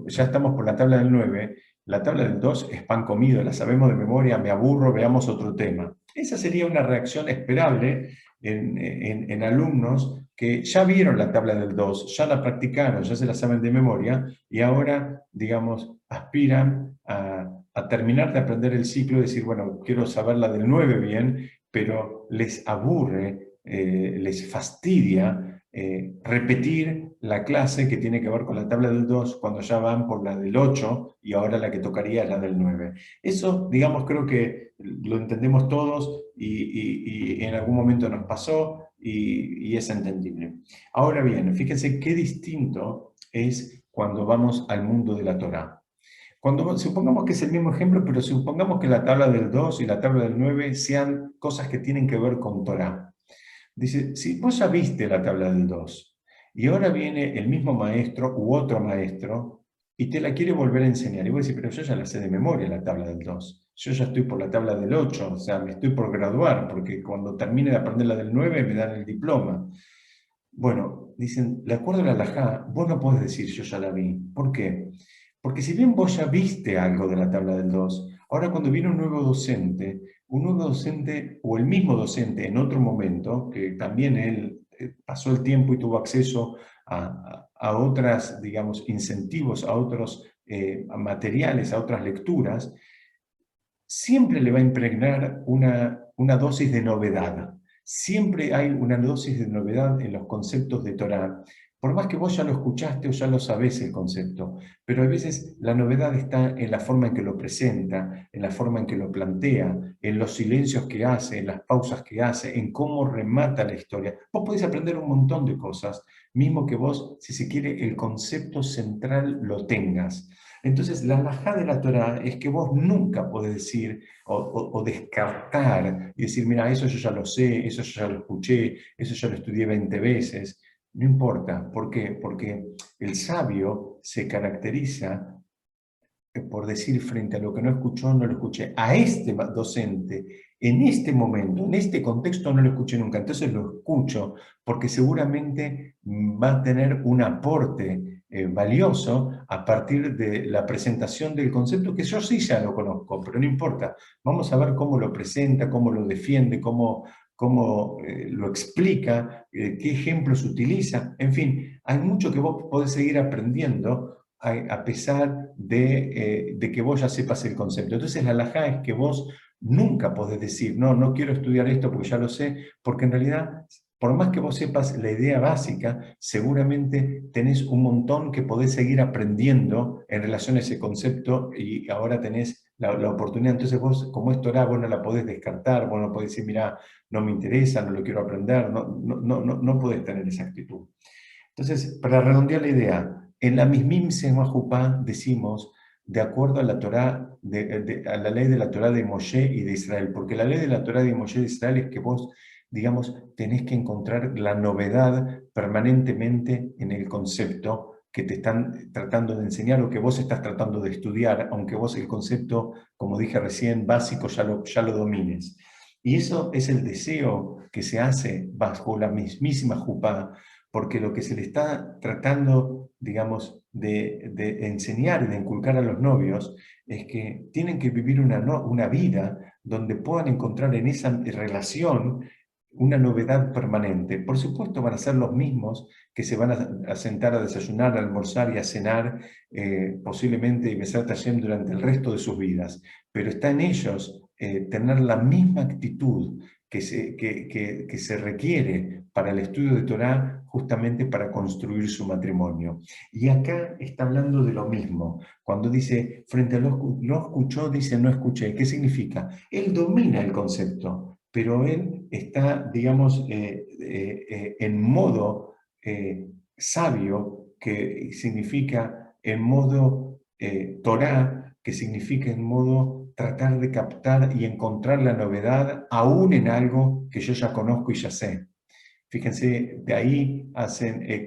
Ya estamos por la tabla del 9. La tabla del 2 es pan comido, la sabemos de memoria, me aburro, veamos otro tema. Esa sería una reacción esperable en alumnos que ya vieron la tabla del 2, ya la practicaron, ya se la saben de memoria y ahora, digamos, aspiran a terminar de aprender el ciclo y decir, bueno, quiero saber la del 9 bien, pero les aburre, les fastidia repetir la clase que tiene que ver con la tabla del 2 cuando ya van por la del 8 y ahora la que tocaría es la del 9. Eso, digamos, creo que lo entendemos todos y en algún momento nos pasó y es entendible. Ahora bien, fíjense qué distinto es cuando vamos al mundo de la Torá. Supongamos que es el mismo ejemplo, pero supongamos que la tabla del 2 y la tabla del 9 sean cosas que tienen que ver con Torá. Dice, si vos ya viste la tabla del 2 y ahora viene el mismo maestro u otro maestro y te la quiere volver a enseñar, y vos decís, pero yo ya la sé de memoria la tabla del 2, yo ya estoy por la tabla del 8, o sea, me estoy por graduar, porque cuando termine de aprender la del 9 me dan el diploma. Bueno, dicen, de acuerdo a la halajá, vos no podés decir yo ya la vi. ¿Por qué? Porque si bien vos ya viste algo de la tabla del 2, ahora cuando viene un nuevo docente o el mismo docente en otro momento, que también él pasó el tiempo y tuvo acceso a otras, digamos, incentivos, a otros materiales, a otras lecturas, siempre le va a impregnar una dosis de novedad. Siempre hay una dosis de novedad en los conceptos de Torá. Por más que vos ya lo escuchaste o ya lo sabés el concepto, pero a veces la novedad está en la forma en que lo presenta, en la forma en que lo plantea, en los silencios que hace, en las pausas que hace, en cómo remata la historia. Vos podés aprender un montón de cosas, mismo que vos, si se quiere, el concepto central lo tengas. Entonces, la halajá de la Torá es que vos nunca podés decir o descartar y decir, mira, eso yo ya lo sé, eso yo ya lo escuché, eso yo lo estudié 20 veces. No importa. ¿Por qué? Porque el sabio se caracteriza por decir frente a lo que no escuchó, no lo escuché. A este docente, en este momento, en este contexto, no lo escuché nunca. Entonces lo escucho porque seguramente va a tener un aporte valioso a partir de la presentación del concepto, que yo sí ya lo conozco, pero no importa. Vamos a ver cómo lo presenta, cómo lo defiende, cómo lo explica, qué ejemplos utiliza. En fin, hay mucho que vos podés seguir aprendiendo a pesar de que vos ya sepas el concepto. Entonces la halajá es que vos nunca podés decir, no, no quiero estudiar esto porque ya lo sé, porque en realidad, por más que vos sepas la idea básica, seguramente tenés un montón que podés seguir aprendiendo en relación a ese concepto y ahora tenés la oportunidad. Entonces vos, como es Torah, vos no la podés descartar, vos no podés decir, mira, no me interesa, no lo quiero aprender, no podés tener esa actitud. Entonces, para redondear la idea, en la mismim Semajupá decimos, de acuerdo a la Torá, a la ley de la Torá de Moshe y de Israel, porque la ley de la Torá de Moshe y de Israel es que vos, digamos, tenés que encontrar la novedad permanentemente en el concepto que te están tratando de enseñar o que vos estás tratando de estudiar, aunque vos el concepto, como dije recién, básico ya lo domines. Y eso es el deseo que se hace bajo la mismísima Jupá, porque lo que se le está tratando, digamos, de enseñar y de inculcar a los novios es que tienen que vivir una vida donde puedan encontrar en esa relación una novedad permanente. Por supuesto van a ser los mismos que se van a sentar a desayunar, a almorzar y a cenar, posiblemente y Besat Hashem durante el resto de sus vidas, pero está en ellos tener la misma actitud que se requiere para el estudio de Torah justamente para construir su matrimonio. Y acá está hablando de lo mismo. Cuando dice, frente a lo escuchó, dice no escuché. ¿Qué significa? Él domina el concepto, pero él está, digamos, en modo sabio, que significa en modo Torah, que significa en modo tratar de captar y encontrar la novedad aún en algo que yo ya conozco y ya sé. Fíjense, de ahí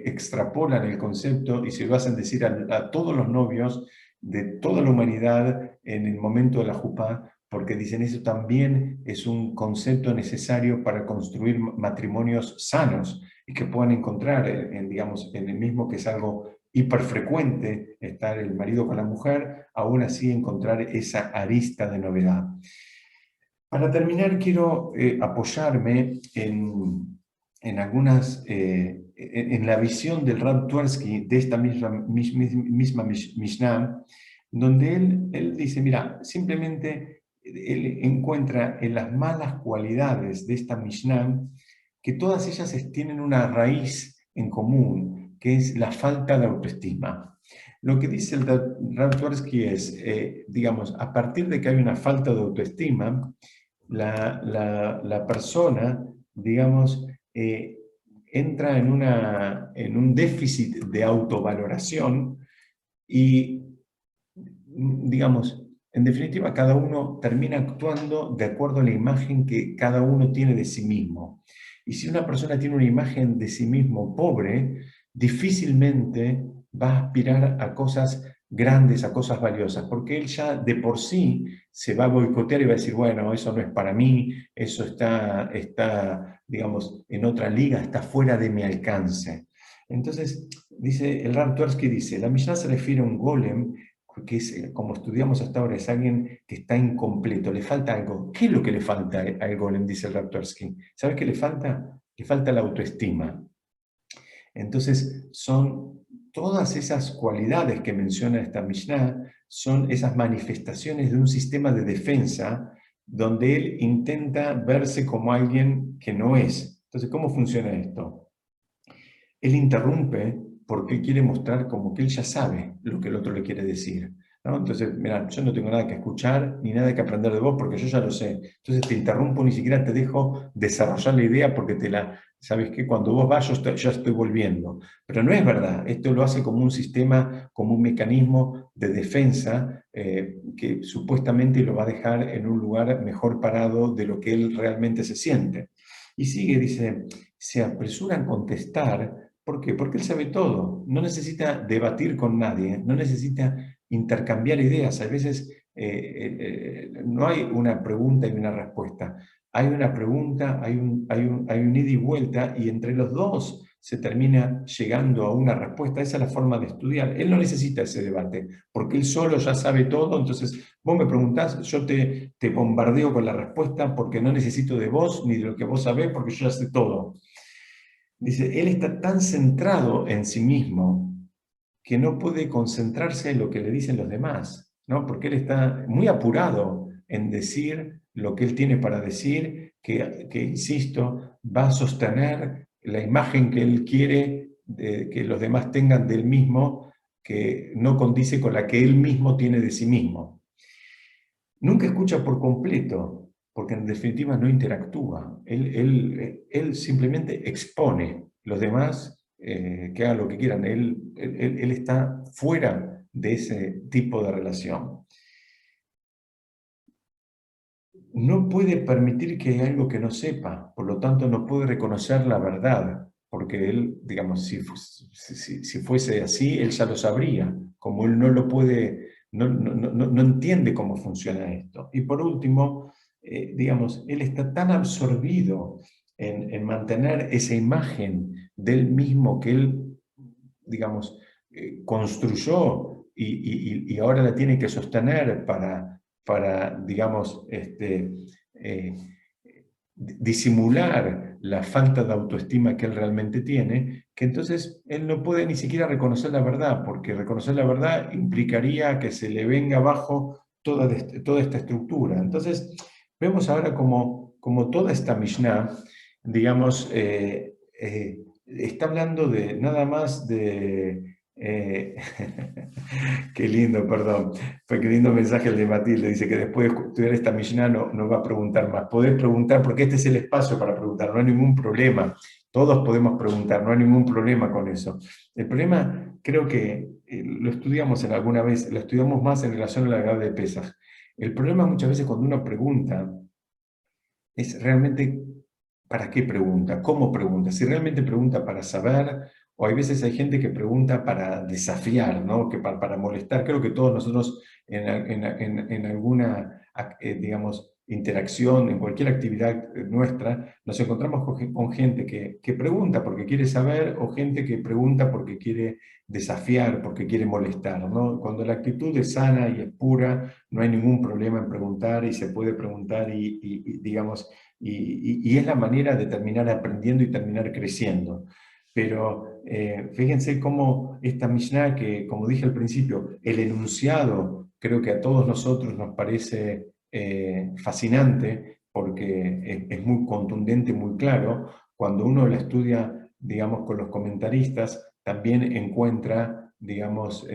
extrapolan el concepto y se lo hacen decir a todos los novios de toda la humanidad en el momento de la jupá, porque dicen eso también es un concepto necesario para construir matrimonios sanos y que puedan encontrar, digamos, en el mismo que es algo hiperfrecuente estar el marido con la mujer, aún así encontrar esa arista de novedad. Para terminar, quiero apoyarme en algunas, en la visión del Rab Twersky de esta misma Mishnah, donde él dice, mira, simplemente él encuentra en las malas cualidades de esta Mishnah que todas ellas tienen una raíz en común, que es la falta de autoestima. Lo que dice el Rab Twersky es, digamos, a partir de que hay una falta de autoestima, la persona, digamos, entra en un déficit de autovaloración y, digamos, en definitiva, cada uno termina actuando de acuerdo a la imagen que cada uno tiene de sí mismo. Y si una persona tiene una imagen de sí mismo pobre, difícilmente va a aspirar a cosas grandes, a cosas valiosas, porque él ya de por sí se va a boicotear y va a decir, bueno, eso no es para mí, eso está digamos, en otra liga, está fuera de mi alcance. Entonces, dice, el Ram Twersky dice, la Mishnah se refiere a un golem que es, como estudiamos hasta ahora, es alguien que está incompleto, le falta algo. ¿Qué es lo que le falta al golem? Dice el Ram Twersky. ¿Sabes qué le falta? Le falta la autoestima. Entonces, son todas esas cualidades que menciona esta Mishnah, son esas manifestaciones de un sistema de defensa donde él intenta verse como alguien que no es. Entonces, ¿cómo funciona esto? Él interrumpe porque él quiere mostrar como que él ya sabe lo que el otro le quiere decir, ¿no? Entonces, mira, yo no tengo nada que escuchar ni nada que aprender de vos porque yo ya lo sé. Entonces te interrumpo, ni siquiera te dejo desarrollar la idea porque ¿sabes qué? Cuando vos vas, yo estoy volviendo. Pero no es verdad. Esto lo hace como un sistema, como un mecanismo de defensa que supuestamente lo va a dejar en un lugar mejor parado de lo que él realmente se siente. Y sigue, dice, se apresuran a contestar. ¿Por qué? Porque él sabe todo. No necesita debatir con nadie, no necesita intercambiar ideas. A veces no hay una pregunta y una respuesta. Hay una pregunta, hay un ida y vuelta, y entre los dos se termina llegando a una respuesta. Esa es la forma de estudiar. Él no necesita ese debate, porque él solo ya sabe todo, entonces vos me preguntás, yo te bombardeo con la respuesta porque no necesito de vos ni de lo que vos sabés, porque yo ya sé todo. Dice, él está tan centrado en sí mismo que no puede concentrarse en lo que le dicen los demás, ¿no? Porque él está muy apurado en decir lo que él tiene para decir, que insisto, va a sostener la imagen que él quiere que los demás tengan del mismo, que no condice con la que él mismo tiene de sí mismo. Nunca escucha por completo, porque en definitiva no interactúa. Él simplemente expone. Los demás que hagan lo que quieran. Él está fuera de ese tipo de relación. No puede permitir que haya algo que no sepa, por lo tanto no puede reconocer la verdad, porque él, digamos, si fuese así, él ya lo sabría. Como él no lo puede, no entiende cómo funciona esto. Y por último, digamos, él está tan absorbido en mantener esa imagen del mismo que él, digamos, construyó y ahora la tiene que sostener para digamos, disimular la falta de autoestima que él realmente tiene, que entonces él no puede ni siquiera reconocer la verdad, porque reconocer la verdad implicaría que se le venga abajo toda esta estructura. Entonces, vemos ahora como toda esta Mishnah, digamos, está hablando de nada más de... qué lindo, perdón. Qué lindo mensaje el de Matilde. Dice que después de estudiar esta Mishnah no va a preguntar más. Podés preguntar, porque este es el espacio para preguntar, no hay ningún problema. Todos podemos preguntar, no hay ningún problema con eso. El problema, creo que lo estudiamos en alguna vez, lo estudiamos más en relación a la edad de Pesaj. El problema muchas veces cuando uno pregunta es realmente para qué pregunta, cómo pregunta, si realmente pregunta para saber, o hay veces hay gente que pregunta para desafiar, ¿no? Que para molestar. Creo que todos nosotros en alguna, digamos, interacción, en cualquier actividad nuestra, nos encontramos con gente que pregunta porque quiere saber o gente que pregunta porque quiere desafiar, porque quiere molestar, ¿no? Cuando la actitud es sana y es pura, no hay ningún problema en preguntar y se puede preguntar digamos, y es la manera de terminar aprendiendo y terminar creciendo. Pero fíjense cómo esta Mishnah, que como dije al principio, el enunciado creo que a todos nosotros nos parece fascinante porque es muy contundente, muy claro. Cuando uno la estudia, digamos, con los comentaristas, también encuentra, digamos,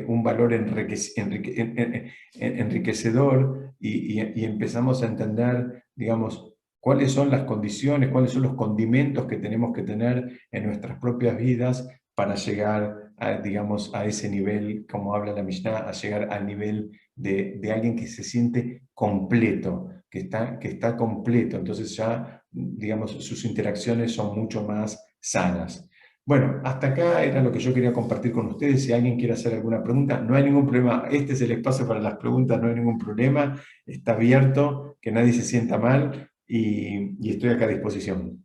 un valor enriquecedor y empezamos a entender, digamos, cuáles son las condiciones, cuáles son los condimentos que tenemos que tener en nuestras propias vidas para llegar a, digamos, a ese nivel, como habla la Mishnah, a llegar al nivel de alguien que se siente completo, que está completo. Entonces ya, digamos, sus interacciones son mucho más sanas. Bueno, hasta acá era lo que yo quería compartir con ustedes. Si alguien quiere hacer alguna pregunta, no hay ningún problema. Este es el espacio para las preguntas, no hay ningún problema. Está abierto, que nadie se sienta mal y estoy acá a disposición.